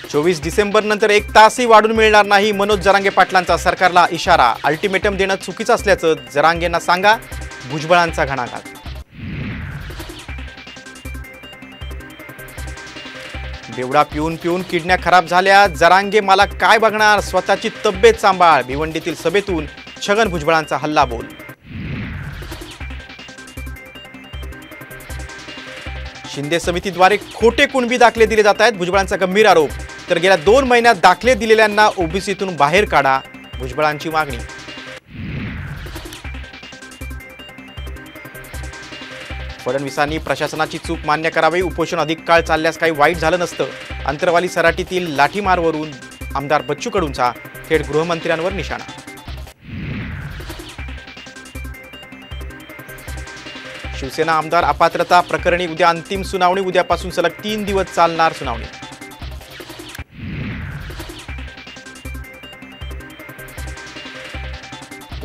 24 डिसेंबर नंतर 1 तासही वाढून मिळणार नाही, मनोज जरांगे पाटलांचा सरकारला इशारा। अल्टिमेटम देणं चुकीचं असल्याचं जरांगेंना सांगा, भुजबळांचा घणाघात। बेवडा पिऊन पिऊन किडन्या खराब झाल्या, जरांगे मला काय बघणार, स्वतःची तब्येत सांभाळ। भिवंडीतील सभेतून छगन भुजबळांचा हल्लाबोल। शिंदे समितीद्वारे खोटे कुणबी दाखले दिले जात आहेत, भुजबळांचा गंभीर आरोप। तर गेल्या 2 महिन्यात दाखले दिलेल्यांना ओबीसीतून बाहेर काढा, भुजबळांची मागणी। फडणवीसांनी प्रशासनाची चूक मान्य करावी, उपोषण अधिक काळ चालल्यास काही वाईट झालं नसतं। अंतरवाली सराटीतील लाठीमारवरून आमदार बच्चू कडूंचा थेट गृहमंत्र्यांवर निशाणा। शिवसेना आमदार अपात्रता प्रकरणी उद्या अंतिम सुनावणी, उद्यापासून सलग 3 दिवस चालणार सुनावणी।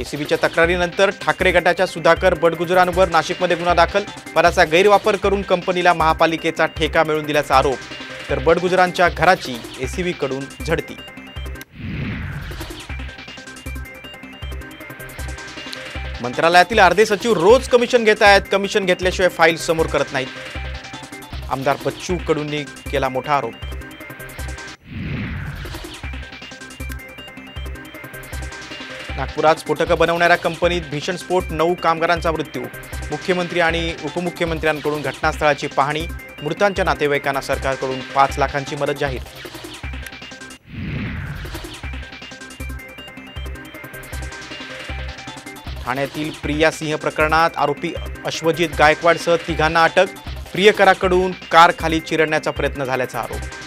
एसीबीच्या तक्रारीनंतर ठाकरे गटाच्या सुधाकर बडगुजरांवर नाशिकमध्ये गुन्हा दाखल, पदाचा गैरवापर करून कंपनीला महापालिकेचा ठेका मिळवून दिल्याचा आरोप। तर बडगुजरांच्या घराची एसीबीकडून झडती। मंत्रालयातील अर्धे सचिव रोज कमिशन घेत आहेत, कमिशन घेतल्याशिवाय फाईल समोर करत नाहीत। आमदार बच्चू कडूंनी केला मोठा आरोप। नागपुरात स्फोटकं बनवणाऱ्या कंपनीत भीषण स्फोट, 9 कामगारांचा मृत्यू। मुख्यमंत्री आणि उपमुख्यमंत्र्यांकडून घटनास्थळाची पाहणी, मृतांच्या नातेवाईकांना सरकारकडून 5 लाखांची मदत जाहीर। ठाण्यातील प्रिया सिंह प्रकरणात आरोपी अश्वजित गायकवाडसह 3घांना अटक, प्रियकराकडून कार खाली चिरडण्याचा प्रयत्न झाल्याचा आरोप।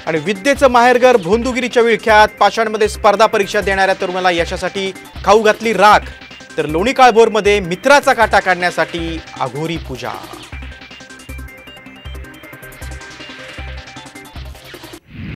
आणि विद्येचं माहेरघर भोंदूगिरीच्या विळख्यात, पाषाणमध्ये स्पर्धा परीक्षा देणाऱ्या तरुणाला यशासाठी खाऊ घातली राख, तर लोणी काळभोरमध्ये मित्राचा काटा काढण्यासाठी अघोरी पूजा।